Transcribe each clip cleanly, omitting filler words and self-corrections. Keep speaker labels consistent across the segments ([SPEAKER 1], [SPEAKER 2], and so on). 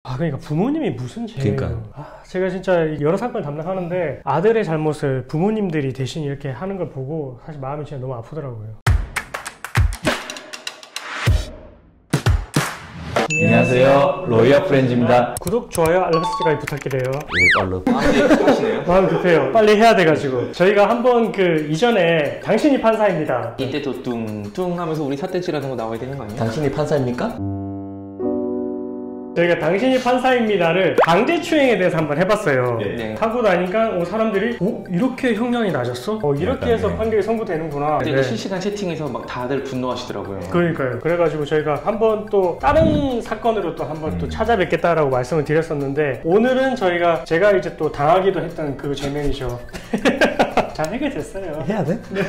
[SPEAKER 1] 그러니까 부모님이 무슨 죄예요.
[SPEAKER 2] 그러니까.
[SPEAKER 1] 제가 진짜 여러 사건을 담당하는데 아들의 잘못을 부모님들이 대신 이렇게 하는 걸 보고 사실 마음이 진짜 너무 아프더라고요.
[SPEAKER 2] 안녕하세요. 로이어 프렌즈입니다.
[SPEAKER 1] 구독, 좋아요, 알람 설정까지 부탁드려요.
[SPEAKER 2] 빨로.
[SPEAKER 1] 마음 급해요. 빨리 해야 돼가지고. 저희가 한번 이전에 당신이 판사입니다.
[SPEAKER 3] 이때도 뚱뚱 하면서 우리 삿대질하는 거 나와야 되는 거 아니야?
[SPEAKER 2] 당신이 판사입니까?
[SPEAKER 1] 저희가 당신이 판사입니다를 강제추행에 대해서 한번 해봤어요.
[SPEAKER 3] 네.
[SPEAKER 1] 하고 나니까 사람들이 이렇게 형량이 낮았어? 이렇게 해서 판결이 선고되는구나.
[SPEAKER 3] 근데 실시간 채팅에서 막 다들 분노하시더라고요.
[SPEAKER 1] 그러니까요. 그래가지고 저희가 한번 또 다른 사건으로 또 한번 또 찾아뵙겠다라고 말씀을 드렸었는데, 오늘은 제가 이제 또 당하기도 했던 그 죄명이죠. 잘 해결됐어요.
[SPEAKER 2] 해야 돼?
[SPEAKER 1] 네.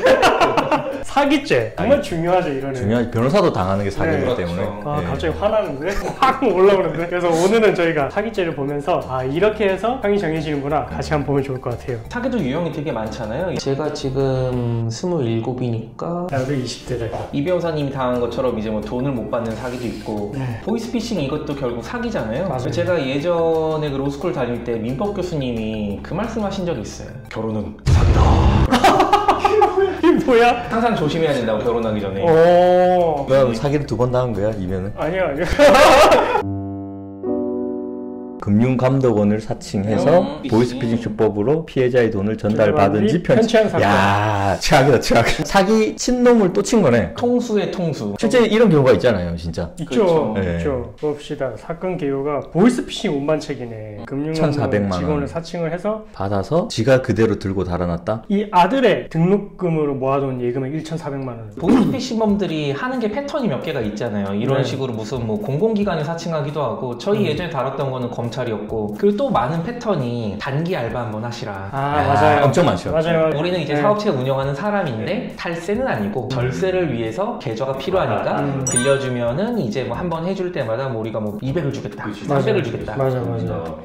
[SPEAKER 1] 사기죄 정말 중요하죠. 이거는
[SPEAKER 2] 중요하지. 변호사도 당하는 게 사기이기
[SPEAKER 1] 네.
[SPEAKER 2] 때문에.
[SPEAKER 1] 네. 갑자기 화나는데? 확 올라오는데? 그래서 오늘은 저희가 사기죄를 보면서 이렇게 해서 형이 정해지는구나, 같이 한번 보면 좋을 것 같아요.
[SPEAKER 3] 사기도 유형이 되게 많잖아요. 제가 지금 27이니까
[SPEAKER 1] 나도 20대다.
[SPEAKER 3] 이 변호사님이 당한 것처럼 이제 뭐 돈을 못 받는 사기도 있고,
[SPEAKER 1] 네.
[SPEAKER 3] 보이스피싱 이것도 결국 사기잖아요.
[SPEAKER 1] 맞아요.
[SPEAKER 3] 제가 예전에 그 로스쿨 다닐 때 민법 교수님이 그 말씀하신 적이 있어요. 결혼은 사기다.
[SPEAKER 1] 이게 뭐야?
[SPEAKER 3] 항상 조심해야 된다고, 결혼하기 전에.
[SPEAKER 2] 그럼 사기를 2번 당한 거야, 이면은?
[SPEAKER 1] 아니요.
[SPEAKER 2] 금융감독원을 사칭해서 보이스피싱 수법으로 피해자의 돈을 전달받은지
[SPEAKER 1] 편취한 사건.
[SPEAKER 2] 야, 최악이다, 최악. 사기 친 놈을 또 친 거네.
[SPEAKER 3] 통수의 통수.
[SPEAKER 2] 실제 이런 경우가 있잖아요, 진짜.
[SPEAKER 1] 있죠.
[SPEAKER 2] 그렇죠.
[SPEAKER 1] 있죠. 봅시다. 사건 개요가 보이스피싱 운반책이네. 금융감독
[SPEAKER 2] 1,400만 원.
[SPEAKER 1] 직원을 사칭을 해서
[SPEAKER 2] 받아서 지가 그대로 들고 달아놨다?
[SPEAKER 1] 이 아들의 등록금으로 모아둔 예금액 1,400만 원.
[SPEAKER 3] 보이스피싱범들이 하는 게 패턴이 몇 개가 있잖아요. 이런
[SPEAKER 1] 네.
[SPEAKER 3] 식으로 무슨 뭐 공공기관을 사칭하기도 하고, 저희 예전에 다뤘던 거는 검찰이었고, 그리고 또 많은 패턴이 단기 알바 한번 하시라.
[SPEAKER 1] 맞아요.
[SPEAKER 2] 엄청 많죠.
[SPEAKER 1] 맞아요.
[SPEAKER 3] 우리는 이제
[SPEAKER 1] 네.
[SPEAKER 3] 사업체 운영하는 사람인데 탈세는 아니고 절세를 위해서 계좌가 필요하니까 빌려주면은 이제 뭐 한 번 해줄 때마다 뭐 우리가 뭐 200을 주겠다, 300을 주겠다.
[SPEAKER 1] 맞아.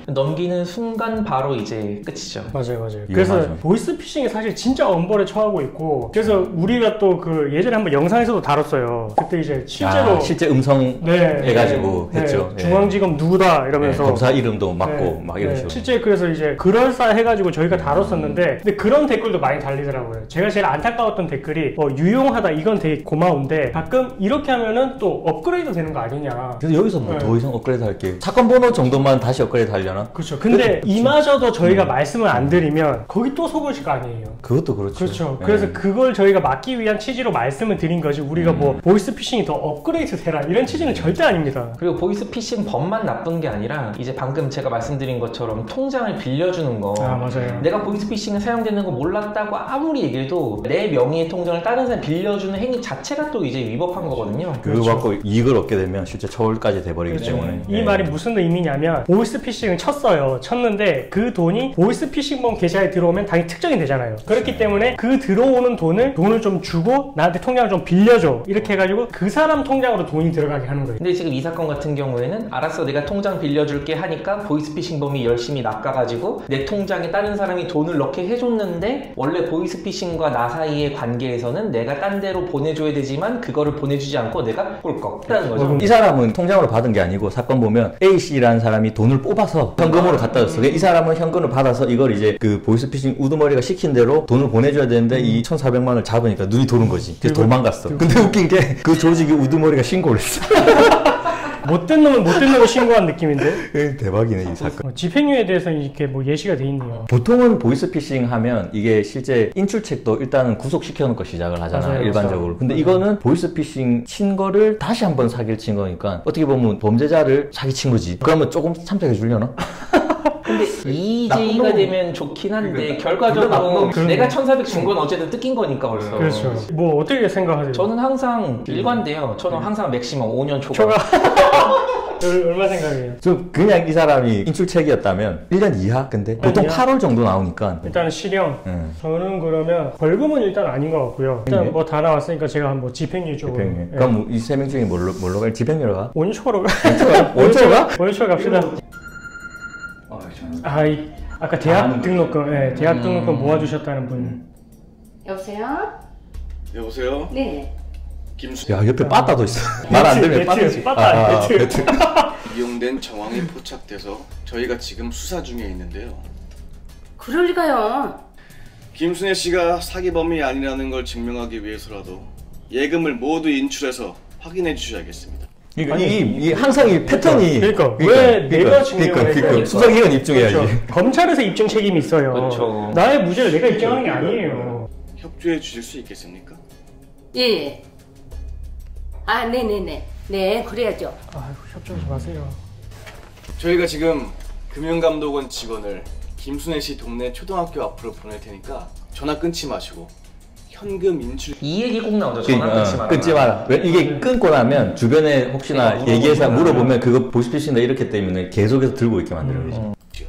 [SPEAKER 3] 넘기는 순간 바로 이제 끝이죠.
[SPEAKER 1] 맞아요. 그래서 보이스피싱이 사실 진짜 엄벌에 처하고 있고, 그래서 우리가 또 예전에 한번 영상에서도 다뤘어요. 그때 이제 실제로
[SPEAKER 2] 실제 음성 해가지고 했죠.
[SPEAKER 1] 중앙지검 누구다 이러면서
[SPEAKER 2] 검사 이름도 맞고 막 이런 식으로.
[SPEAKER 1] 실제 그래서 이제 그럴싸해가지고 저희가 다뤘었는데, 근데 그런 댓글도 많이 달리더라고요. 제가 제일 안타까웠던 댓글이 유용하다, 이건 되게 고마운데 가끔 이렇게 하면은 또 업그레이드 되는 거 아니냐.
[SPEAKER 2] 그래서 여기서 뭐 더 이상 업그레이드 할게. 사건 번호 정도만 다시 업그레이드 하려나?
[SPEAKER 1] 그렇죠. 근데 이마저도 저희가 말씀을 안 드리면 거기 또 속으실 거 아니에요.
[SPEAKER 2] 그것도 그렇죠.
[SPEAKER 1] 그렇죠. 그래서 그걸 저희가 막기 위한 취지로 말씀을 드린 거지, 우리가 뭐 보이스피싱이 더 업그레이드 되라 이런 취지는 절대 아닙니다.
[SPEAKER 3] 그리고 보이스피싱 법만 나쁜 게 아니라 이제 방금 제가 말씀드린 것처럼 통장을 빌려주는 거,
[SPEAKER 1] 맞아요.
[SPEAKER 3] 내가 보이스피싱에 사용되는 거 몰랐다고 아무리 얘기해도 내 명의의 통장을 다른 사람 빌려주는 행위 자체가 또 이제 위법한 거거든요.
[SPEAKER 2] 그거 갖고 이익을 얻게 되면 실제 처벌까지 돼버리기 때문에.
[SPEAKER 1] 이 말이 무슨 의미냐면, 보이스피싱을 쳤는데 그 돈이 보이스피싱범 계좌에 들어오면 당연히 특정이 되잖아요. 그렇기 때문에 그 들어오는 돈을 좀 주고 나한테 통장을 좀 빌려줘, 이렇게 해가지고 그 사람 통장으로 돈이 들어가게 하는 거예요.
[SPEAKER 3] 근데 지금 이 사건 같은 경우에는 알았어, 내가 통장 빌려줄게 하니까 보이스피싱범이 열심히 낚아가지고 내 통장에 다른 사람이 돈을 넣게 해줬는데, 원래 보이스피싱과 나 사이의 관계에서는 내가 딴 데로 보내줘야 되지만 그거를 보내주지 않고 내가 꿀꺽 했다는 거죠.
[SPEAKER 2] 이 사람은 통장으로 받은 게 아니고, 사건 보면 A씨라는 사람이 돈을 뽑아서 현금으로 갖다 줬어. 이 사람은 현금을 받아서 이걸 이제 그 보이스피싱 우두머리가 시킨 대로 돈을 보내줘야 되는데 이 1,400만 원을 잡으니까 눈이 도는 거지. 그래서 도망갔어. 근데 웃긴 게 그 조직이 우두머리가 신고를 했어.
[SPEAKER 1] 못된 놈은 못된 놈을 신고한 느낌인데.
[SPEAKER 2] 대박이네, 이 사건.
[SPEAKER 1] 집행유예에 대해서 이렇게 예시가 돼 있네요.
[SPEAKER 2] 보통은 보이스피싱 하면 이게 실제 인출책도 일단은 구속시켜 놓고 시작을 하잖아요.
[SPEAKER 1] 맞아요,
[SPEAKER 2] 일반적으로.
[SPEAKER 1] 맞아요.
[SPEAKER 2] 근데 이거는 보이스피싱 친 거를 다시 한번 사기를 친 거니까 어떻게 보면 범죄자를 사기친 거지. 그러면 조금 참작해 주려나?
[SPEAKER 3] 근데 EJ가 되면 좋긴 한데 결과적으로 내가 1,400 준 건 어쨌든 뜯긴 거니까 벌써.
[SPEAKER 1] 그렇죠. 뭐 어떻게 생각하세요?
[SPEAKER 3] 저는 항상 일관돼요. 저는 항상 맥시멈 5년 초과.
[SPEAKER 1] 얼마 생각해요?
[SPEAKER 2] 좀 그냥 이 사람이 인출책이었다면 1년 이하? 근데 보통
[SPEAKER 1] 이하?
[SPEAKER 2] 8월 정도 나오니까.
[SPEAKER 1] 일단은 실형. 저는 그러면 벌금은 일단 아닌 것 같고요. 일단 뭐 다 나왔으니까 제가 한 집행유예 쪽으로.
[SPEAKER 2] 집행유예. 그럼 뭐 이 3명 중에 뭘로 갈? 집행유예로 가?
[SPEAKER 1] 5년 초과로 가.
[SPEAKER 2] 원초로 가?
[SPEAKER 1] 5년 초과 갑시다. 아까 대학 등록금, 대학 등록금 모아주셨다는 분.
[SPEAKER 4] 여보세요?
[SPEAKER 5] 여보세요?
[SPEAKER 4] 네. 김수
[SPEAKER 2] 야 옆에 빠따도 있어. 말 안 되면 빠따지.
[SPEAKER 1] 빠따, 배트.
[SPEAKER 4] 이용된 정황이 포착돼서 저희가 지금 수사 중에 있는데요.
[SPEAKER 5] 그럴 리가요.
[SPEAKER 4] 김순애 씨가 사기범이 아니라는 걸 증명하기 위해서라도 예금을 모두 인출해서 확인해 주셔야겠습니다.
[SPEAKER 2] 그러니까 이 항상 이 패턴이
[SPEAKER 1] 그러니까 왜 내가 증명을
[SPEAKER 2] 그러니까 수사기관 입증해야지.
[SPEAKER 1] 그렇죠. 검찰에서 입증 책임이 있어요.
[SPEAKER 3] 그렇죠.
[SPEAKER 1] 나의 무죄를 내가 입증하는 게 아니에요.
[SPEAKER 4] 협조해 주실 수 있겠습니까?
[SPEAKER 5] 예. 아, 네네네. 네, 그래야죠.
[SPEAKER 1] 아이고 협조하지 마세요.
[SPEAKER 4] 저희가 지금 금융감독원 직원을 김순애 씨 동네 초등학교 앞으로 보낼 테니까 전화 끊지 마시고 현금 인출.
[SPEAKER 3] 이 얘기 꼭 나오죠. 전화 끊지 마라.
[SPEAKER 2] 끊지 마라. 왜 이게 끊고 나면 주변에 혹시나 얘기해서 물어보면 그거 보이스피싱이다 이렇게 때문에 계속해서 들고 있게 만드는 거지.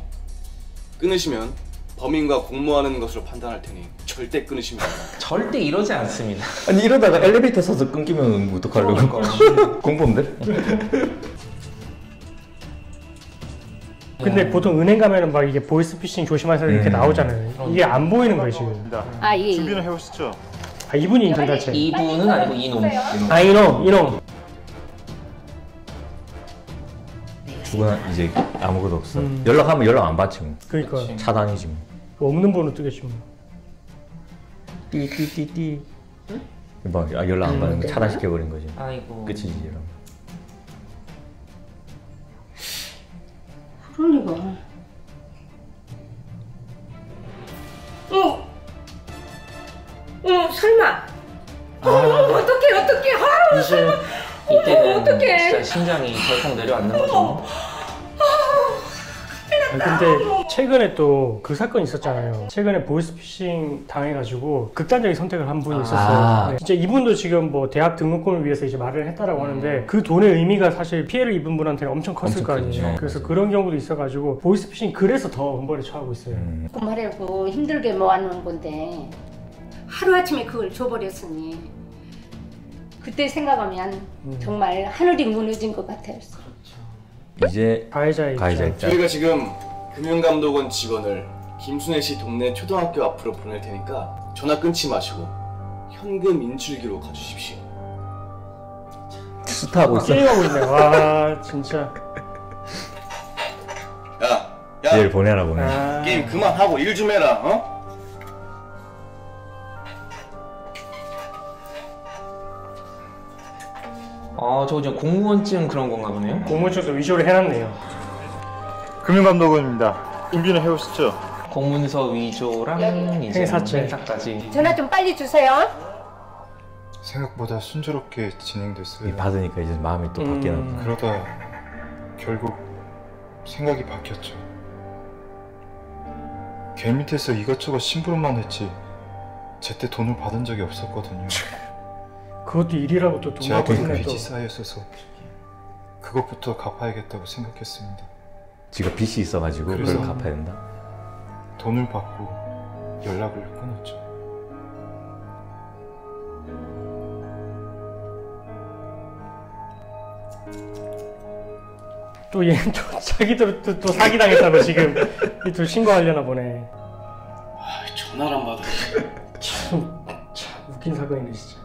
[SPEAKER 4] 끊으시면 범인과 공모하는 것으로 판단할 테니 절대 끊으시면 안 됩니다.
[SPEAKER 3] 절대 이러지 않습니다.
[SPEAKER 2] 아니 이러다가 엘리베이터 서서 끊기면 어떡하려고? 공범들?
[SPEAKER 1] 근데 보통 은행 가면은 막 이게 보이스피싱 조심하세요 이렇게 나오잖아요. 이게 안 보이는 거예요 지금.
[SPEAKER 5] 아, 예.
[SPEAKER 6] 준비는 해오시죠?
[SPEAKER 1] 아 이분이 인턴자체.
[SPEAKER 3] 이분은 아니고 이놈.
[SPEAKER 1] 아 이놈.
[SPEAKER 2] 죽은 이제 아무것도 없어. 연락하면 연락 안 받지 뭐.
[SPEAKER 1] 그러니까
[SPEAKER 2] 차단이지 뭐.
[SPEAKER 1] 없는 번호 뜨겠지 뭐.
[SPEAKER 2] 띠띠띠띠. 막 연락 안 받는 거 차단시켜버린 거지.
[SPEAKER 3] 아이고.
[SPEAKER 2] 끝이지 이러면.
[SPEAKER 5] 그러니까. 설마. 어떡해. 아,
[SPEAKER 1] 이제
[SPEAKER 3] 이때는
[SPEAKER 5] 어떡해.
[SPEAKER 3] 진짜 심장이 덜컥 내려앉는 거죠.
[SPEAKER 1] 근데 최근에 또 그 사건이 있었잖아요. 최근에 보이스피싱 당해가지고 극단적인 선택을 한 분이 있었어요. 네. 진짜 이분도 지금 뭐 대학 등록금을 위해서 이제 말을 했다라고 하는데 그 돈의 의미가 사실 피해를 입은 분한테는 엄청 컸을 거 아니에요.
[SPEAKER 2] 컸죠.
[SPEAKER 1] 그래서 그런 경우도 있어가지고 보이스피싱 그래서 더 엄벌에 처하고 있어요.
[SPEAKER 5] 그 말하고 힘들게 모아놓은 건데 하루아침에 그걸 줘버렸으니 그때 생각하면 정말 하늘이 무너진 것 같아요.
[SPEAKER 2] 이제
[SPEAKER 1] 가해자의
[SPEAKER 2] 가해자.
[SPEAKER 4] 저희가 지금 금융감독원 직원을 김순애 씨 동네 초등학교 앞으로 보낼 테니까 전화 끊지 마시고 현금 인출기로 가주십시오.
[SPEAKER 2] 스타하고 있어.
[SPEAKER 1] 게임하고 있네. 와 진짜.
[SPEAKER 4] 야,
[SPEAKER 2] 얘를 보내라 보내.
[SPEAKER 1] 아,
[SPEAKER 4] 게임 그만하고 일 좀 해라. 어?
[SPEAKER 3] 저거 지금 공무원증 그런 건가 보네요.
[SPEAKER 1] 공무원증도 위조를 해놨네요.
[SPEAKER 6] 금융감독원입니다. 준비는 해오시죠?
[SPEAKER 3] 공문서 위조랑 이제
[SPEAKER 1] 행사죄.
[SPEAKER 3] 행사까지.
[SPEAKER 5] 전화 좀 빨리 주세요.
[SPEAKER 6] 생각보다 순조롭게 진행됐어요.
[SPEAKER 2] 받으니까 이제 마음이 또 바뀌나 보다.
[SPEAKER 6] 그러다 결국 생각이 바뀌었죠. 걔 밑에서 이것저것 심부름만 했지 제때 돈을 받은 적이 없었거든요.
[SPEAKER 1] 그것도 일이라고 또 돈
[SPEAKER 6] 제가
[SPEAKER 1] 받고
[SPEAKER 6] 그
[SPEAKER 1] 있네 또.
[SPEAKER 6] 빚이 쌓여있어서 그것부터 갚아야겠다고 생각했습니다.
[SPEAKER 2] 지가 빚이 있어가지고 그걸
[SPEAKER 6] 그래서-
[SPEAKER 2] 갚아야 된다.
[SPEAKER 6] 돈을 받고 연락을 끊었죠.
[SPEAKER 1] 또 얘는 또 자기들 또 사기당했다고 지금 또 신고하려나 보네.
[SPEAKER 4] 전화를 안 받아.
[SPEAKER 1] 참 웃긴 사건이네 진짜.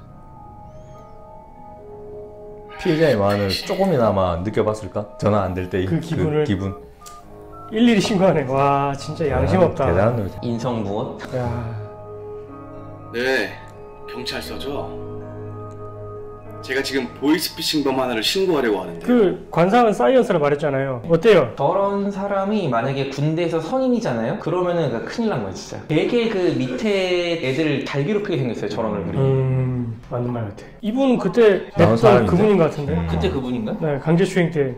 [SPEAKER 2] 피해자의 마음을 조금이나마 느껴봤을까? 전화 안 될 때
[SPEAKER 1] 그 기분을-
[SPEAKER 2] 기분.
[SPEAKER 1] 일일이 신고하네. 와 진짜 양심 없다.
[SPEAKER 2] 대단한 놈이다.
[SPEAKER 3] 인성무엇?
[SPEAKER 1] 야,
[SPEAKER 4] 네, 경찰서죠. 제가 지금 보이스피싱범 하나를 신고하려고 하는데
[SPEAKER 1] 그 관상은 사이언스라 말했잖아요. 어때요?
[SPEAKER 3] 저런 사람이 만약에 군대에서 선임이잖아요? 그러면은 큰일 난 거예요 진짜. 되게 그 밑에 애들을 잘 괴롭히게 생겼어요 저런 얼굴이.
[SPEAKER 1] 맞는 말 같아. 이분 그때
[SPEAKER 2] 나온
[SPEAKER 1] 냈던
[SPEAKER 2] 사람인데?
[SPEAKER 1] 그분인 것 같은데.
[SPEAKER 3] 그때 그분인가?
[SPEAKER 1] 네, 강제추행 때.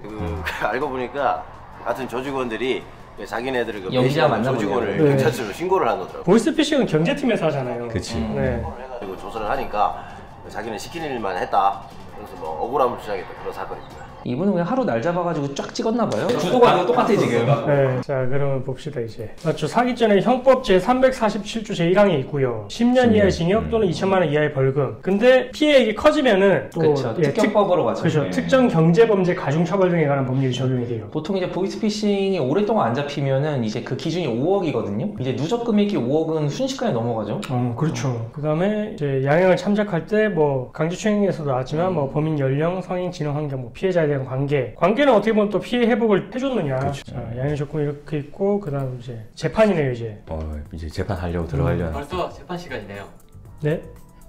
[SPEAKER 7] 알고 보니까 같은 조직원들이 자기네들을 그
[SPEAKER 3] 연기자
[SPEAKER 7] 배신하는
[SPEAKER 3] 맞나
[SPEAKER 7] 조직원을
[SPEAKER 1] 보네요.
[SPEAKER 7] 경찰서로 신고를 한 거더라고요.
[SPEAKER 1] 보이스피싱은 경제팀에서 하잖아요.
[SPEAKER 2] 그치.
[SPEAKER 1] 네.
[SPEAKER 7] 그리고 조사를 하니까 자기는 시키는 일만 했다. 그래서 뭐 억울함을 주장했던 그런 사건입니다.
[SPEAKER 3] 이분은 그냥 하루 날 잡아가지고 쫙 찍었나봐요. 주도가 이거 똑같아 지금.
[SPEAKER 1] 네, 자 그러면 봅시다 이제. 맞죠. 사기 전에 형법 제 347조 제1항에 있고요. 10년 이하의 징역 또는 2천만 원 이하의 벌금. 근데 피해액이 커지면은 또
[SPEAKER 3] 그렇죠. 특경법으로 가죠.
[SPEAKER 1] 그렇죠.
[SPEAKER 3] 네.
[SPEAKER 1] 특정 경제범죄 가중처벌 등에 관한 법률이 적용이 돼요.
[SPEAKER 3] 보통 이제 보이스피싱이 오랫동안 안 잡히면은 이제 그 기준이 5억이거든요. 이제 누적 금액이 5억은 순식간에 넘어가죠.
[SPEAKER 1] 그렇죠. 그 다음에 이제 양형을 참작할 때 뭐 강제추행에서도 나왔지만 뭐 범인 연령, 성인, 진흥 환경, 뭐 피해자에 대한 관계는 어떻게 보면 또 피해 회복을 해줬느냐.
[SPEAKER 2] 그렇죠.
[SPEAKER 1] 자, 양형 조건이 이렇게 있고 그 다음 이제 재판이네요 이제.
[SPEAKER 2] 이제 재판하려고 들어가려는.
[SPEAKER 8] 벌써 재판 시간이네요.
[SPEAKER 1] 네.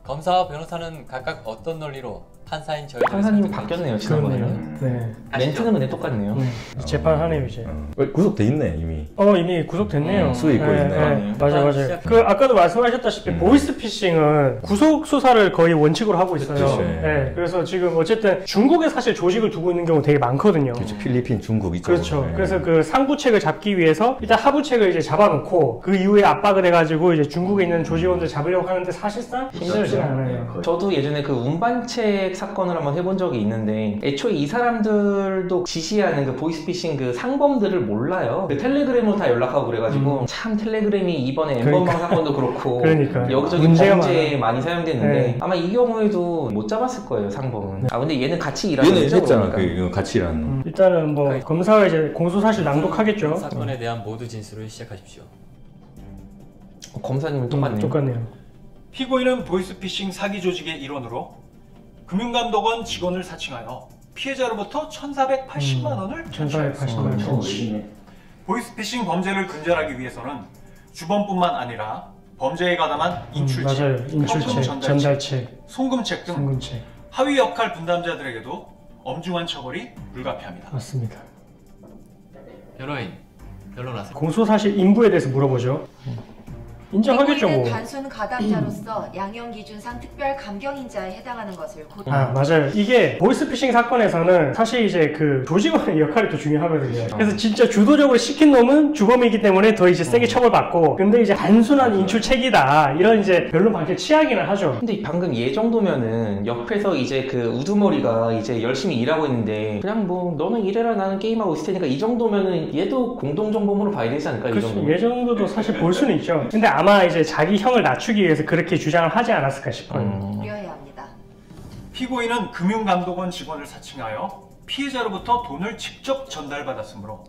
[SPEAKER 8] 검사와 변호사는 각각 어떤 논리로 판사인 저희를
[SPEAKER 3] 판사님이
[SPEAKER 8] 선택했는지.
[SPEAKER 3] 바뀌었네요 지난번에는.
[SPEAKER 1] 네.
[SPEAKER 3] 멘트는 근데 똑같네요.
[SPEAKER 1] 재판하네요 이제.
[SPEAKER 2] 구속돼 있네 이미.
[SPEAKER 1] 이미 구속됐네요.
[SPEAKER 2] 수익 있고 있네.
[SPEAKER 1] 맞아요. 그 아까도 말씀하셨다시피 보이스피싱은 구속 수사를 거의 원칙으로 하고 있어요.
[SPEAKER 2] 그치.
[SPEAKER 1] 네. 그래서 지금 어쨌든 중국에 사실 조직을 두고 있는 경우 되게 많거든요.
[SPEAKER 2] 그렇죠. 필리핀, 중국 이쪽.
[SPEAKER 1] 그렇죠. 그래서 그 상부책을 잡기 위해서 일단 하부책을 이제 잡아놓고 그 이후에 압박을 해가지고 이제 중국에 있는 조직원들 잡으려고 하는데 사실상 힘들진 않아요.
[SPEAKER 3] 저도 예전에 그 운반책 사건을 한번 해본 적이 있는데 애초에 이 사람들도 지시하는 그 보이스피싱 그 상범들을 몰라요. 그 텔레그램으로 다 연락하고 그래가지고 참 텔레그램이 이번에 엠번방 사건도 그렇고 여기저기 범죄에 많이 사용됐는데
[SPEAKER 1] 네.
[SPEAKER 3] 아마 이 경우에도 못 잡았을 거예요 상범은. 근데 얘는 같이 일하는
[SPEAKER 2] 얘는
[SPEAKER 3] 거죠.
[SPEAKER 2] 했잖아.
[SPEAKER 3] 그러니까.
[SPEAKER 2] 그 같이 일하는.
[SPEAKER 1] 일단은 뭐 검사가 이제 공소사실 낭독하겠죠.
[SPEAKER 8] 사건에 대한 모두 진술을 시작하십시오.
[SPEAKER 3] 검사님은 똑같네요.
[SPEAKER 1] 똑같네요.
[SPEAKER 9] 피고인은 보이스피싱 사기 조직의 일원으로 금융감독원 직원을 사칭하여 피해자로부터 1,480만 원을
[SPEAKER 1] 1,480만 원.
[SPEAKER 9] 보이스피싱 범죄를 근절하기 위해서는 주범뿐만 아니라 범죄에 가담한 인출책,
[SPEAKER 1] 맞아요. 인출책,
[SPEAKER 9] 현금
[SPEAKER 1] 전달책,
[SPEAKER 9] 송금책 등
[SPEAKER 1] 송금책.
[SPEAKER 9] 하위 역할 분담자들에게도 엄중한 처벌이 불가피합니다.
[SPEAKER 1] 맞습니다.
[SPEAKER 8] 변호인, 변론하세요.
[SPEAKER 1] 공소사실 인부에 대해서 물어보죠. 인정하겠죠 뭐.
[SPEAKER 10] 단순 가담자로서 양형 기준상 특별 감경인자에 해당하는 것을
[SPEAKER 1] 맞아요. 이게 보이스피싱 사건에서는 사실 이제 그 조직원의 역할이 더 중요하거든요. 그래서 진짜 주도적으로 시킨 놈은 주범이기 때문에 더 이제 세게 처벌받고, 근데 이제 단순한 인출책이다 이런 이제 변론 방식 취하기는 하죠.
[SPEAKER 3] 근데 방금 얘 정도면은 옆에서 이제 그 우두머리가 이제 열심히 일하고 있는데 그냥 뭐 너는 일해라 나는 게임하고 있을 테니까 이 정도면은 얘도 공동정범으로 봐야 되지 않을까? 이 정도.
[SPEAKER 1] 얘 정도도 사실 볼 수는 있죠. 근데 아마 이제 자기 형을 낮추기 위해서 그렇게 주장을 하지 않았을까 싶어요.
[SPEAKER 10] 우려해야 합니다.
[SPEAKER 9] 피고인은 금융감독원 직원을 사칭하여 피해자로부터 돈을 직접 전달받았으므로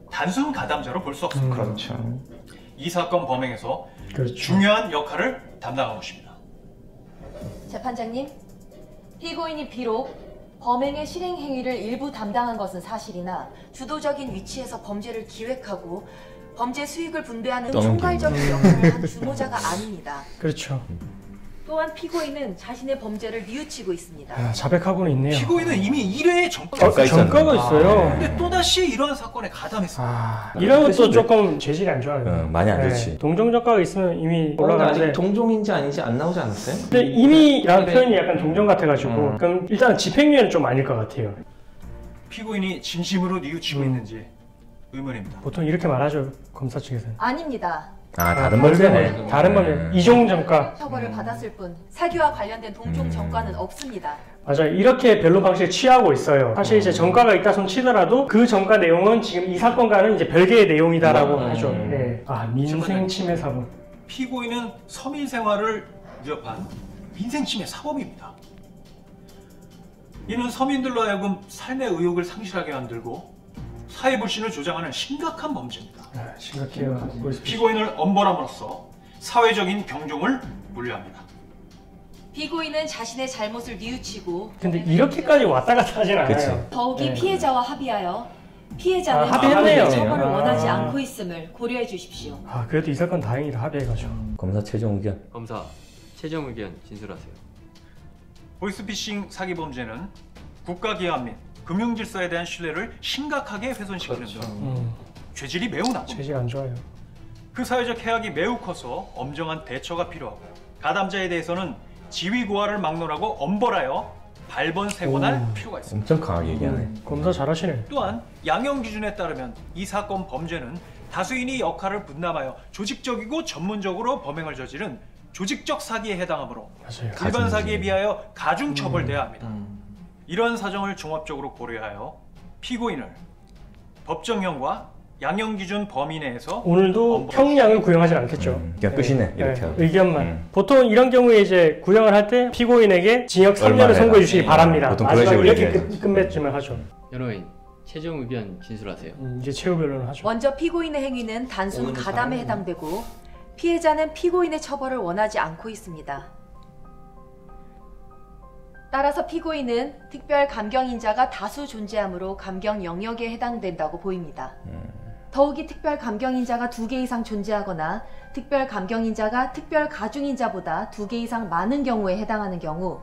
[SPEAKER 9] 단순 가담자로 볼 수 없습니다.
[SPEAKER 3] 그렇죠.
[SPEAKER 9] 이 사건 범행에서
[SPEAKER 1] 그렇죠.
[SPEAKER 9] 중요한 역할을 담당한 것입니다.
[SPEAKER 10] 재판장님, 피고인이 비록 범행의 실행 행위를 일부 담당한 것은 사실이나 주도적인 위치에서 범죄를 기획하고 범죄 수익을 분배하는 총괄적인 역할을 한 주모자가 아닙니다.
[SPEAKER 1] 그렇죠.
[SPEAKER 10] 또한 피고인은 자신의 범죄를 뉘우치고 있습니다.
[SPEAKER 1] 자백하고는 있네요.
[SPEAKER 9] 피고인은 이미 1회의 전과가
[SPEAKER 1] 전과가 있어요.
[SPEAKER 9] 근데 또다시 이러한 사건에 가담했습니다.
[SPEAKER 1] 이런 것도 조금 재질이 안 좋아요.
[SPEAKER 2] 많이 안 좋지.
[SPEAKER 1] 동종 전과가 있으면 이미
[SPEAKER 3] 아직
[SPEAKER 1] 올라가는데
[SPEAKER 3] 동종인지 아닌지 안 나오지 않았어요?
[SPEAKER 1] 근데 이미라는 표현이 약간 동종 같아가지고 그럼 일단 집행유예는 좀 아닐 것 같아요.
[SPEAKER 9] 피고인이 진심으로 뉘우치고 있는지 의문입니다.
[SPEAKER 1] 보통 이렇게 말하죠, 검사 측에서는.
[SPEAKER 10] 아닙니다.
[SPEAKER 2] 다른 범죄네.
[SPEAKER 1] 다른 범죄. 이종 전과.
[SPEAKER 10] 처벌을 받았을 뿐 사기와 관련된 동종 전과는 없습니다.
[SPEAKER 1] 맞아요. 이렇게 변론 방식을 취하고 있어요. 사실 이제 전과가 있다 손 치더라도 그 전과 내용은 지금 이 사건과는 이제 별개의 내용이다라고 하죠. 네. 민생 침해 사범.
[SPEAKER 9] 피고인은 서민 생활을 위협한 민생 침해 사범입니다. 이는 서민들로 하여금 삶의 의욕을 상실하게 만들고 사회 불신을 조장하는 심각한 범죄입니다.
[SPEAKER 1] 심각해요.
[SPEAKER 9] 피고인을 엄벌함으로써 사회적인 경종을 물려합니다.
[SPEAKER 10] 피고인은 자신의 잘못을 뉘우치고
[SPEAKER 1] 근데 이렇게까지 왔다 갔다 하진 않아요.
[SPEAKER 10] 더욱이 피해자와 합의하여 피해자는
[SPEAKER 1] 합의했네요.
[SPEAKER 10] 처벌을 원하지 않고 있음을 고려해 주십시오.
[SPEAKER 1] 그래도 이 사건 다행이다. 합의해가지고.
[SPEAKER 2] 검사 최종 의견.
[SPEAKER 8] 검사, 최종 의견 진술하세요.
[SPEAKER 9] 보이스피싱 사기 범죄는 국가기업 및 금융질서에 대한 신뢰를 심각하게 훼손시키는 등 죄질이 매우 나쁩니다.
[SPEAKER 1] 죄질 안 좋아요.
[SPEAKER 9] 그 사회적 해악이 매우 커서 엄정한 대처가 필요하고 가담자에 대해서는 지위고하를 막론하고 엄벌하여 발본세곤할 필요가 있습니다.
[SPEAKER 2] 엄청 강하게 얘기하네.
[SPEAKER 1] 검사 잘하시네.
[SPEAKER 9] 또한 양형 기준에 따르면 이 사건 범죄는 다수인이 역할을 분담하여 조직적이고 전문적으로 범행을 저지른 조직적 사기에 해당하므로
[SPEAKER 1] 맞아요.
[SPEAKER 9] 일반 사기에 비하여 가중 처벌돼야 합니다. 이런 사정을 종합적으로 고려하여 피고인을 법정형과 양형기준 범위 내에서
[SPEAKER 1] 오늘도 형량을 구형하지 않겠죠.
[SPEAKER 2] 그냥 끝이네 이렇게 하고.
[SPEAKER 1] 의견만. 보통 이런 경우에 이제 구형을 할 때 피고인에게 징역 3년을
[SPEAKER 2] 얼마나
[SPEAKER 1] 선고해 주시기
[SPEAKER 2] 해라.
[SPEAKER 1] 바랍니다.
[SPEAKER 2] 보통 그런
[SPEAKER 1] 마지막에
[SPEAKER 2] 식으로
[SPEAKER 1] 이렇게
[SPEAKER 2] 얘기하죠.
[SPEAKER 1] 끝맺음을 하죠.
[SPEAKER 8] 변호인 최종 의견 진술하세요.
[SPEAKER 1] 이제 최후 변론을 하죠.
[SPEAKER 10] 먼저 피고인의 행위는 단순
[SPEAKER 3] 오늘은
[SPEAKER 10] 가담에
[SPEAKER 3] 잘하네.
[SPEAKER 10] 해당되고 피해자는 피고인의 처벌을 원하지 않고 있습니다. 따라서 피고인은 특별 감경인자가 다수 존재하므로 감경 영역에 해당된다고 보입니다. 더욱이 특별 감경인자가 2개 이상 존재하거나 특별 감경인자가 특별 가중인자보다 2개 이상 많은 경우에 해당하는 경우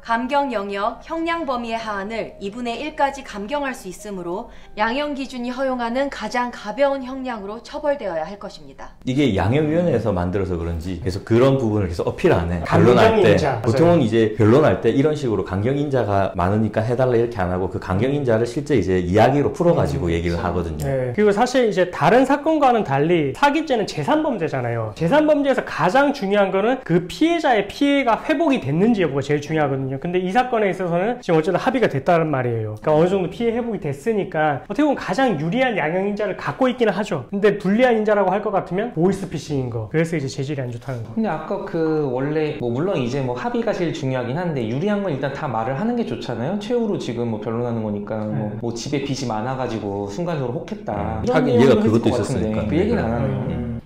[SPEAKER 10] 감경 영역 형량 범위의 하한을 2분의 1까지 감경할 수 있으므로 양형 기준이 허용하는 가장 가벼운 형량으로 처벌되어야 할 것입니다.
[SPEAKER 2] 이게 양형위원회에서 만들어서 그런지 계속 그런 부분을 계속 어필 안 해. 변론할 때
[SPEAKER 1] 강경인자.
[SPEAKER 2] 보통은
[SPEAKER 1] 맞아요.
[SPEAKER 2] 이제 변론할 때 이런 식으로 강경인자가 많으니까 해달라 이렇게 안 하고 그 강경인자를 실제 이제 이야기로 풀어가지고 얘기를 하거든요.
[SPEAKER 1] 네. 그리고 사실 이제 다른 사건과는 달리 사기죄는 재산범죄잖아요. 재산범죄에서 가장 중요한 거는 그 피해자의 피해가 회복이 됐는지 여부가 제일 중요하거든요. 근데 이 사건에 있어서는 지금 어쨌든 합의가 됐다는 말이에요. 그러니까 어느 정도 피해 회복이 됐으니까 어떻게 보면 가장 유리한 양형인자를 갖고 있기는 하죠. 근데 불리한 인자라고 할 것 같으면 보이스피싱인 거. 그래서 이제 재질이 안 좋다는 거.
[SPEAKER 3] 근데 아까 그 원래 뭐 물론 이제 뭐 합의가 제일 중요하긴 한데 유리한 건 일단 다 말을 하는 게 좋잖아요. 최후로 지금 뭐 변론하는 거니까 뭐 집에 빚이 많아가지고 순간적으로 혹했다. 이런
[SPEAKER 2] 하긴 얘가
[SPEAKER 3] 내용도
[SPEAKER 2] 그것도
[SPEAKER 3] 했을 것
[SPEAKER 2] 있었으니까.
[SPEAKER 3] 같은데 그 얘기는 안 하네요.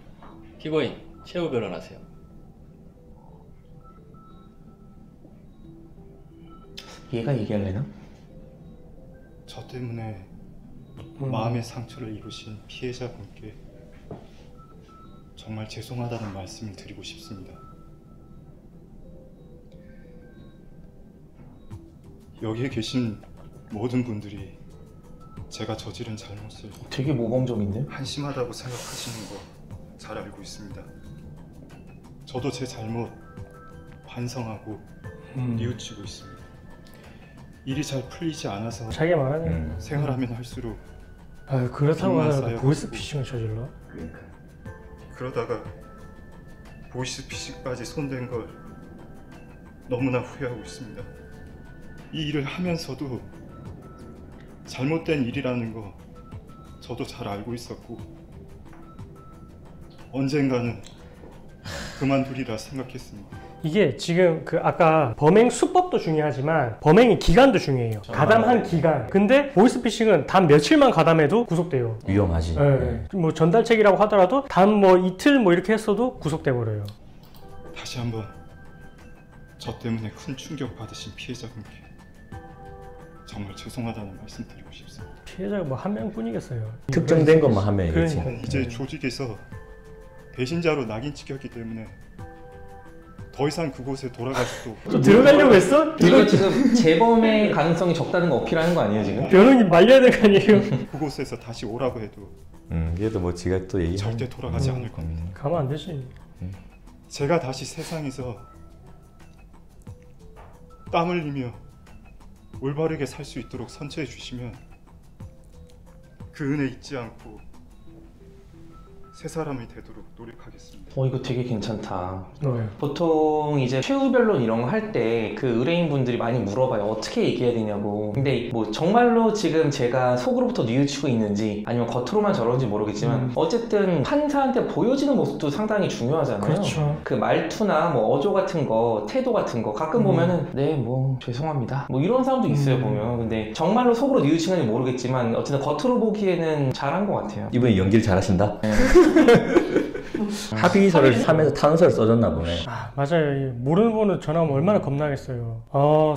[SPEAKER 8] 피고인 최후 변론하세요.
[SPEAKER 3] 얘가 얘기할래나?
[SPEAKER 6] 저 때문에 마음의 상처를 입으신 피해자분께 정말 죄송하다는 말씀을 드리고 싶습니다. 여기에 계신 모든 분들이 제가 저지른 잘못을
[SPEAKER 3] 되게 모범적인데?
[SPEAKER 6] 한심하다고 생각하시는 거 잘 알고 있습니다. 저도 제 잘못 반성하고 뉘우치고 있습니다. 일이 잘 풀리지 않아서
[SPEAKER 1] 자기가 말하네.
[SPEAKER 6] 생활하면 할수록
[SPEAKER 1] 아유, 그렇다고
[SPEAKER 6] 빚만
[SPEAKER 1] 하더라도
[SPEAKER 6] 쌓여가지고
[SPEAKER 1] 보이스피싱을 저질러?
[SPEAKER 6] 그러다가 보이스피싱까지 손댄 걸 너무나 후회하고 있습니다. 이 일을 하면서도 잘못된 일이라는 거 저도 잘 알고 있었고 언젠가는 그만두리라 생각했습니다.
[SPEAKER 1] 이게 지금 그 아까 범행 수법도 중요하지만 범행의 기간도 중요해요. 가담한 기간. 근데 보이스피싱은 단 며칠만 가담해도 구속돼요.
[SPEAKER 2] 위험하지.
[SPEAKER 1] 네. 뭐 전달책이라고 하더라도 단 뭐 이틀 뭐 이렇게 했어도 구속돼 버려요.
[SPEAKER 6] 다시 한번 저 때문에 큰 충격 받으신 피해자분께 정말 죄송하다는 말씀 드리고 싶습니다.
[SPEAKER 1] 피해자가 뭐 한 명뿐이겠어요.
[SPEAKER 2] 특정된 것만 한 명이겠지.
[SPEAKER 1] 그러니까.
[SPEAKER 6] 이제 조직에서 배신자로 낙인 찍혔기 때문에 더 이상 그곳에 돌아가서도
[SPEAKER 1] 또 들어가려고 했어?
[SPEAKER 3] 이거 지금 재범의 가능성이 적다는 거 어필하는 거 아니에요 지금?
[SPEAKER 1] 변호인 말려야 될 거 아니에요?
[SPEAKER 6] 그곳에서 다시 오라고 해도
[SPEAKER 2] 얘도 뭐 지가 또 얘기하는
[SPEAKER 6] 절대 돌아가지 않을 겁니다.
[SPEAKER 1] 가면 안 되지.
[SPEAKER 6] 제가 다시 세상에서 땀 흘리며 올바르게 살 수 있도록 선처해 주시면 그 은혜 잊지 않고 새 사람이 되도록 노력하겠습니다.
[SPEAKER 3] 이거 되게 괜찮다.
[SPEAKER 1] 네.
[SPEAKER 3] 보통 이제 최후 변론 이런 거 할 때 그 의뢰인분들이 많이 물어봐요. 어떻게 얘기해야 되냐고. 근데 뭐 정말로 지금 제가 속으로부터 뉘우치고 있는지 아니면 겉으로만 저런지 모르겠지만 어쨌든 판사한테 보여지는 모습도 상당히 중요하잖아요.
[SPEAKER 1] 그렇죠.
[SPEAKER 3] 그 말투나 뭐 어조 같은 거, 태도 같은 거 가끔 보면은 네, 뭐 죄송합니다. 뭐 이런 사람도 있어요 보면. 근데 정말로 속으로 뉘우치는지 모르겠지만 어쨌든 겉으로 보기에는 잘한 것 같아요.
[SPEAKER 2] 이분이 연기를 잘하신다? 합의서를 하면서 탄원서를 써줬나 보네.
[SPEAKER 1] 아, 맞아요. 모르는 분은 전화하면 얼마나 겁나겠어요.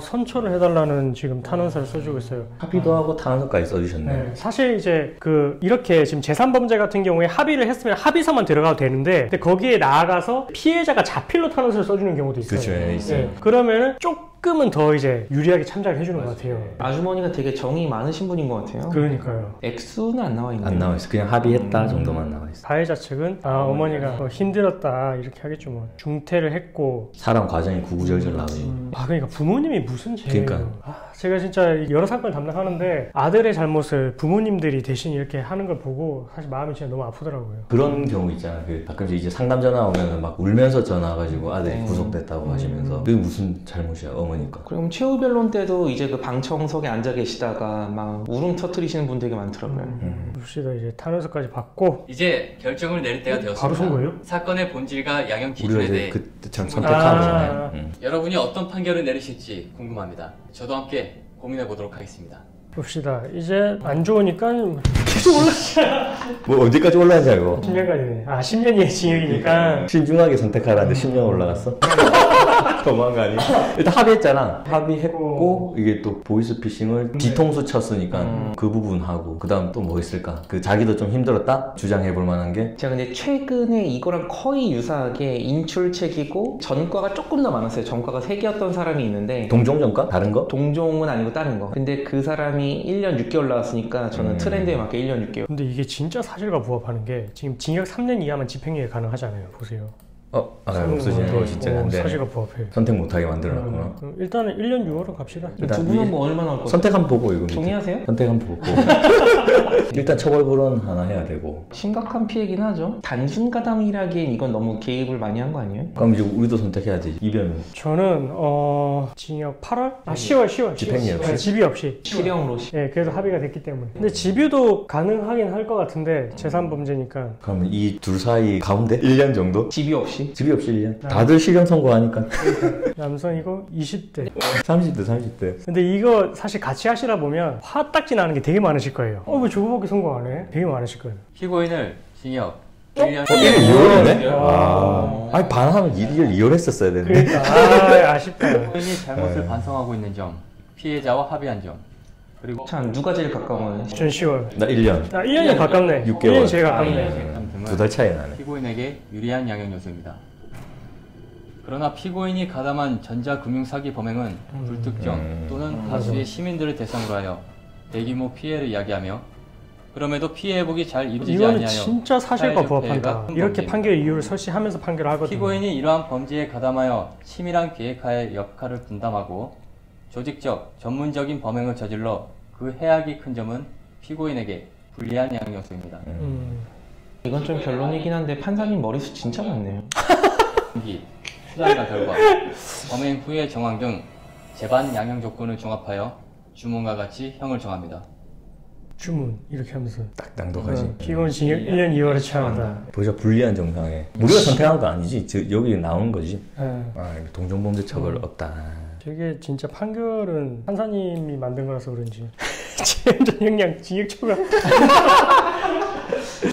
[SPEAKER 1] 선처를 해달라는 지금 탄원서를 써주고 있어요.
[SPEAKER 2] 합의도 하고 탄원서까지 써주셨네.
[SPEAKER 1] 네, 사실 이제 이렇게 지금 재산범죄 같은 경우에 합의를 했으면 합의서만 들어가도 되는데 근데 거기에 나아가서 피해자가 자필로 탄원서를 써주는 경우도 있어요.
[SPEAKER 2] 그렇죠, 예, 있어요.
[SPEAKER 1] 네, 그러면은 조금은 더 이제 유리하게 참작을 해주는 것 같아요.
[SPEAKER 3] 아주머니가 되게 정이 많으신 분인 것 같아요.
[SPEAKER 1] 그러니까요.
[SPEAKER 3] 액수는 안 나와 있네요.
[SPEAKER 2] 안 나와 있어. 그냥 합의했다 정도만 나와 있어.
[SPEAKER 1] 가해자 측은 어머니가 힘들었다 이렇게 하겠죠 뭐. 중퇴를 했고
[SPEAKER 2] 사람 과정이 구구절절 나오지.
[SPEAKER 1] 그러니까 부모님이 무슨 죄예요.
[SPEAKER 2] 그러니까.
[SPEAKER 1] 제가 진짜 여러 사건을 담당하는데 아들의 잘못을 부모님들이 대신 이렇게 하는 걸 보고 사실 마음이 진짜 너무 아프더라고요.
[SPEAKER 2] 그런 경우 있잖아. 가끔씩 이제 상담 전화 오면 막 울면서 전화 와가지고 아들이 구속됐다고 하시면서 그게 무슨 잘못이야 어머니까.
[SPEAKER 3] 그럼 최후 변론 때도 이제 그 방청석에 앉아 계시다가 막 울음 터뜨리시는 분 되게 많더라고요.
[SPEAKER 1] 봅시다. 이제 탄원서까지 받고
[SPEAKER 8] 이제 결정을 내릴 때가 되었습니다.
[SPEAKER 1] 바로 선거예요?
[SPEAKER 8] 사건의 본질과 양형
[SPEAKER 2] 우리가
[SPEAKER 8] 기준에
[SPEAKER 2] 이제
[SPEAKER 8] 대해
[SPEAKER 2] 그때처럼 선택하잖아요.
[SPEAKER 8] 여러분이 어떤 판결을 내리실지 궁금합니다. 저도 함께 고민해 보도록 하겠습니다.
[SPEAKER 1] 봅시다. 이제 안 좋으니까 계속 올라가자.
[SPEAKER 2] 뭐 언제까지 올라가자고?
[SPEAKER 1] 10년까지. 10년이 징역이니까.
[SPEAKER 2] 신중하게 선택하라는데 10년 올라갔어? 도망가니? 일단 합의했잖아. 합의했고 이게 또 보이스피싱을 뒤통수 쳤으니까 그 부분 하고 그 다음 또 뭐 있을까? 그 자기도 좀 힘들었다? 주장해볼 만한 게?
[SPEAKER 3] 제가 근데 최근에 이거랑 거의 유사하게 인출책이고 전과가 조금 더 많았어요. 전과가 3개였던 사람이 있는데
[SPEAKER 2] 동종 전과? 다른 거?
[SPEAKER 3] 동종은 아니고 다른 거. 근데 그 사람이 1년 6개월 나왔으니까 저는 트렌드에 맞게 1년 6개월.
[SPEAKER 1] 근데 이게 진짜 사실과 부합하는 게 지금 징역 3년 이하만 집행유예 가능하잖아요. 보세요.
[SPEAKER 2] 없어지는 거 진짜 안 돼.
[SPEAKER 1] 사실과 부합해.
[SPEAKER 2] 선택 못하게 만들어놨구나.
[SPEAKER 1] 일단은 1년 6월로 갑시다.
[SPEAKER 3] 두 분은 뭐 얼마나 할 거예요?
[SPEAKER 2] 선택 한번 보고 이거.
[SPEAKER 3] 동의하세요?
[SPEAKER 2] 선택 한번 보고. 일단 처벌불원 하나 해야 되고.
[SPEAKER 3] 심각한 피해긴 하죠. 단순 가담이라기엔 이건 너무 개입을 많이 한 거 아니에요?
[SPEAKER 2] 그럼 이제 우리도 선택해야지. 이별은.
[SPEAKER 1] 저는 징역 8월? 10월.
[SPEAKER 2] 집행유예 없이?
[SPEAKER 1] 집유 없이.
[SPEAKER 3] 실형으로.
[SPEAKER 1] 네, 그래도 합의가 됐기 때문에. 근데 집유도 가능하긴 할 것 같은데 제3범죄니까.
[SPEAKER 2] 그럼 이 둘 사이 가운데 1년 정도?
[SPEAKER 3] 집유 없이?
[SPEAKER 2] 집유 없이 1년. 다들 실형 선고하니까.
[SPEAKER 1] 남성이고 20대.
[SPEAKER 2] 30대.
[SPEAKER 1] 근데 이거 사실 같이 하시다 보면 화딱지 나는 게 되게 많으실 거예요. 왜 저거밖에 선고 안 해? 되게 많으실 거예요.
[SPEAKER 8] 피고인을 징역 1년
[SPEAKER 2] 1년 2월이네? 아니 반하면 1년 2월 했었어야 되는데.
[SPEAKER 1] 그러니까 아쉽다.
[SPEAKER 8] 피고인이 잘못을 반성하고 있는 점, 피해자와 합의한 점, 그리고
[SPEAKER 3] 참 누가 제일 가까워요?
[SPEAKER 1] 전 10월.
[SPEAKER 2] 나 1년.
[SPEAKER 1] 1년이 가깝네.
[SPEAKER 2] 6개월.
[SPEAKER 1] 1년이 제일 가깝네.
[SPEAKER 2] 2달 차이 나네.
[SPEAKER 8] 피고인에게 유리한 양형 요소입니다. 그러나 피고인이 가담한 전자금융사기 범행은 불특정 또는 다수의 시민들을 대상으로 하여 대규모 피해를 야기하며 그럼에도 피해 회복이 잘 이루어지지
[SPEAKER 1] 이거는
[SPEAKER 8] 아니하여
[SPEAKER 1] 진짜 사실과 부합한다.
[SPEAKER 8] 큰
[SPEAKER 1] 이렇게
[SPEAKER 8] 범죄입니다.
[SPEAKER 1] 판결 이유를 설치하면서 판결을 하거든요.
[SPEAKER 8] 피고인이 이러한 범죄에 가담하여 치밀한 계획하에 역할을 분담하고 조직적, 전문적인 범행을 저질러 그 해악이 큰 점은 피고인에게 불리한 양형 요소입니다.
[SPEAKER 3] 이건 좀 변론이긴 한데 판사님 머리숱 진짜 많네요.
[SPEAKER 8] 수사과 결과 범행 후의 정황 등 재반 양형 조건을 종합하여 주문과 같이 형을 정합니다.
[SPEAKER 1] 주문 이렇게 하면서
[SPEAKER 2] 딱 낭독하지.
[SPEAKER 1] 피고인 징역 1년 2월에 처한다.
[SPEAKER 2] 보자 불리한 정상에. 우리가 선택한 거 아니지. 여기 나오는 거지.
[SPEAKER 1] 네.
[SPEAKER 2] 동종범죄 처벌 없다.
[SPEAKER 1] 되게 진짜 판결은 판사님이 만든 거라서 그런지 최현전 형량 징역 초과.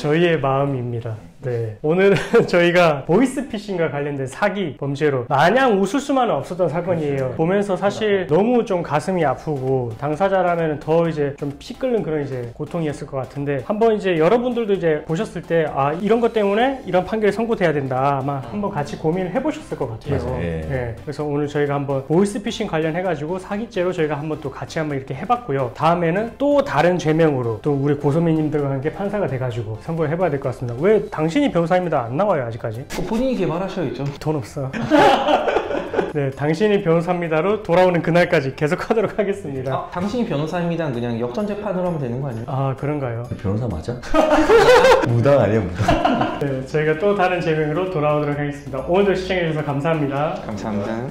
[SPEAKER 1] 저희의 마음입니다. 네, 오늘은 저희가 보이스피싱과 관련된 사기 범죄로 마냥 웃을 수만은 없었던 사건이에요. 보면서 사실 너무 좀 가슴이 아프고 당사자라면 더 이제 좀 피 끓는 그런 이제 고통이었을 것 같은데 한번 이제 여러분들도 이제 보셨을 때 이런 것 때문에 이런 판결이 선고돼야 된다 아마 한번 같이 고민을 해보셨을 것 같아요.
[SPEAKER 2] 맞아요. 예.
[SPEAKER 1] 네, 그래서 오늘 저희가 한번 보이스피싱 관련해가지고 사기죄로 저희가 한번 또 같이 한번 이렇게 해봤고요. 다음에는 또 다른 죄명으로 또 우리 고소민님들과 함께 판사가 돼가지고 선고를 해봐야 될 것 같습니다. 왜 당신이 변호사입니다 안 나와요 아직까지?
[SPEAKER 3] 본인이 개발하셔야죠.
[SPEAKER 1] 돈 없어. 네, 당신이 변호사입니다로 돌아오는 그날까지 계속 하도록 하겠습니다.
[SPEAKER 3] 당신이 변호사입니다 그냥 역전재판으로 하면 되는 거 아니에요?
[SPEAKER 1] 그런가요?
[SPEAKER 2] 변호사 맞아? 무당 아니야 무당?
[SPEAKER 1] 네, 저희가 또 다른 재명으로 돌아오도록 하겠습니다. 오늘도 시청해주셔서 감사합니다.
[SPEAKER 3] 감사합니다.